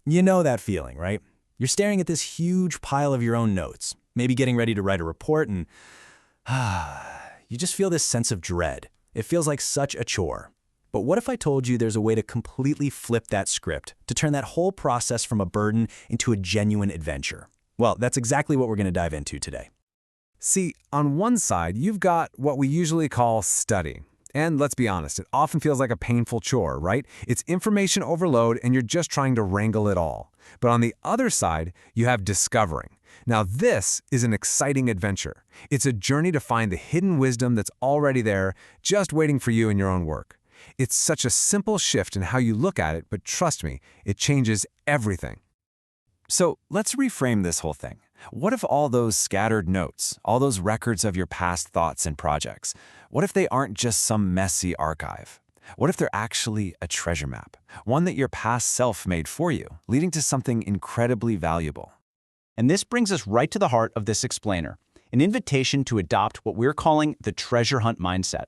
You know that feeling, right? You're staring at this huge pile of your own notes, maybe getting ready to write a report, and you just feel this sense of dread. It feels like such a chore. But what if I told you there's a way to completely flip that script, to turn that whole process from a burden into a genuine adventure? Well, that's exactly what we're going to dive into today. See, on one side, you've got what we usually call study. And let's be honest, it often feels like a painful chore, right? It's information overload and you're just trying to wrangle it all. But on the other side, you have discovering. Now this is an exciting adventure. It's a journey to find the hidden wisdom that's already there, just waiting for you in your own work. It's such a simple shift in how you look at it, but trust me, it changes everything. So let's reframe this whole thing. What if all those scattered notes, all those records of your past thoughts and projects, what if they aren't just some messy archive? What if they're actually a treasure map, one that your past self made for you, leading to something incredibly valuable? And this brings us right to the heart of this explainer, an invitation to adopt what we're calling the treasure hunt mindset.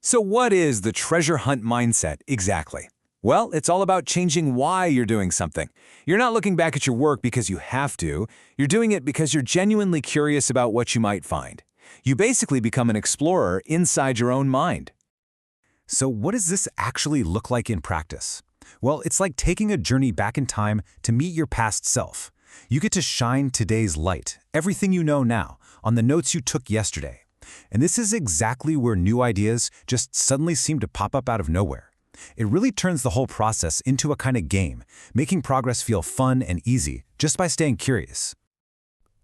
So what is the treasure hunt mindset exactly? Well, it's all about changing why you're doing something. You're not looking back at your work because you have to. You're doing it because you're genuinely curious about what you might find. You basically become an explorer inside your own mind. So what does this actually look like in practice? Well, it's like taking a journey back in time to meet your past self. You get to shine today's light, everything you know now, on the notes you took yesterday. And this is exactly where new ideas just suddenly seem to pop up out of nowhere. It really turns the whole process into a kind of game, making progress feel fun and easy just by staying curious.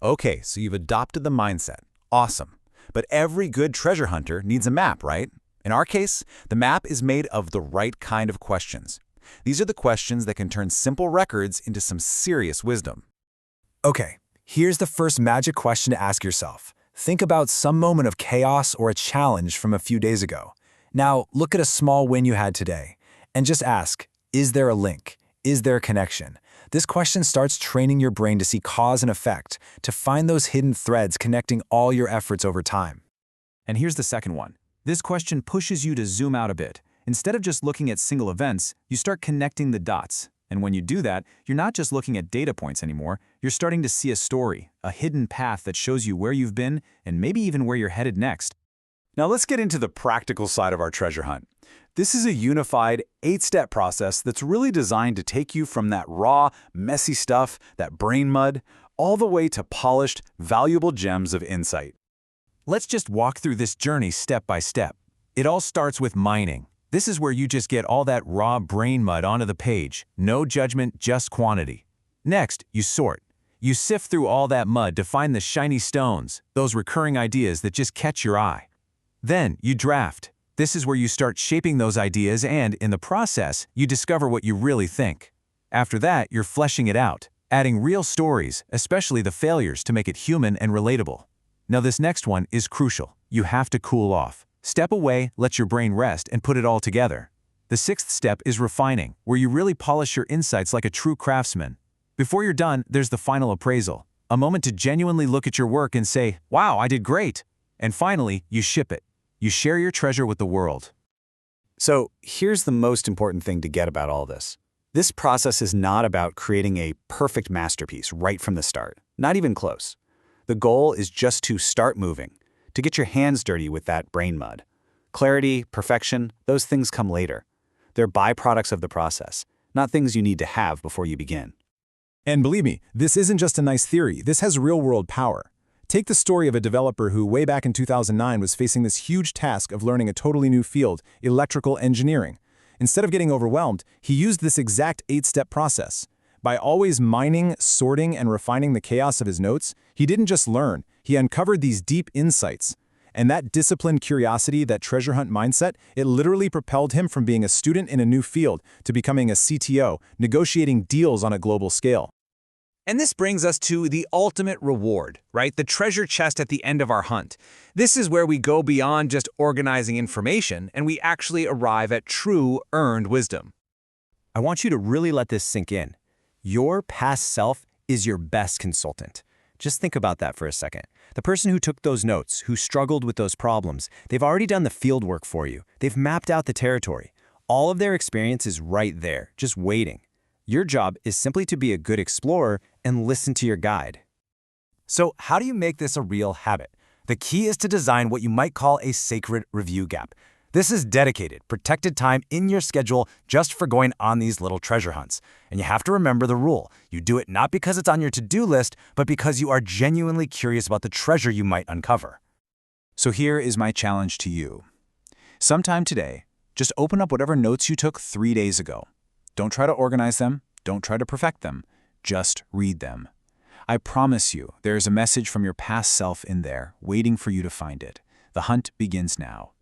Okay, so you've adopted the mindset. Awesome. But every good treasure hunter needs a map, right? In our case, the map is made of the right kind of questions. These are the questions that can turn simple records into some serious wisdom. Okay, here's the first magic question to ask yourself. Think about some moment of chaos or a challenge from a few days ago. Now, look at a small win you had today, and just ask, is there a link? Is there a connection? This question starts training your brain to see cause and effect, to find those hidden threads connecting all your efforts over time. And here's the second one. This question pushes you to zoom out a bit. Instead of just looking at single events, you start connecting the dots. And when you do that, you're not just looking at data points anymore, you're starting to see a story, a hidden path that shows you where you've been and maybe even where you're headed next. Now let's get into the practical side of our treasure hunt. This is a unified 8-step process that's really designed to take you from that raw, messy stuff, that brain mud, all the way to polished, valuable gems of insight. Let's just walk through this journey step by step. It all starts with mining. This is where you just get all that raw brain mud onto the page. No judgment, just quantity. Next, you sort. You sift through all that mud to find the shiny stones, those recurring ideas that just catch your eye. Then, you draft. This is where you start shaping those ideas and, in the process, you discover what you really think. After that, you're fleshing it out, adding real stories, especially the failures, to make it human and relatable. Now this next one is crucial. You have to cool off. Step away, let your brain rest, and put it all together. The sixth step is refining, where you really polish your insights like a true craftsman. Before you're done, there's the final appraisal, a moment to genuinely look at your work and say, wow, I did great. And finally, you ship it. You share your treasure with the world. So here's the most important thing to get about all this. This process is not about creating a perfect masterpiece right from the start. Not even close. The goal is just to start moving, to get your hands dirty with that brain mud. Clarity, perfection, those things come later. They're byproducts of the process, not things you need to have before you begin. And believe me, this isn't just a nice theory. This has real-world power. Take the story of a developer who, way back in 2009, was facing this huge task of learning a totally new field, electrical engineering. Instead of getting overwhelmed, he used this exact 8-step process. By always mining, sorting, and refining the chaos of his notes, he didn't just learn, he uncovered these deep insights. And that disciplined curiosity, that treasure hunt mindset, it literally propelled him from being a student in a new field to becoming a CTO, negotiating deals on a global scale. And this brings us to the ultimate reward, right? The treasure chest at the end of our hunt. This is where we go beyond just organizing information and we actually arrive at true earned wisdom. I want you to really let this sink in. Your past self is your best consultant. Just think about that for a second. The person who took those notes, who struggled with those problems, they've already done the field work for you. They've mapped out the territory. All of their experience is right there, just waiting. Your job is simply to be a good explorer and listen to your guide. So how do you make this a real habit? The key is to design what you might call a sacred review gap. This is dedicated, protected time in your schedule just for going on these little treasure hunts. And you have to remember the rule. You do it not because it's on your to-do list, but because you are genuinely curious about the treasure you might uncover. So here is my challenge to you. Sometime today, just open up whatever notes you took 3 days ago. Don't try to organize them. Don't try to perfect them. Just read them. I promise you, there is a message from your past self in there, waiting for you to find it. The hunt begins now.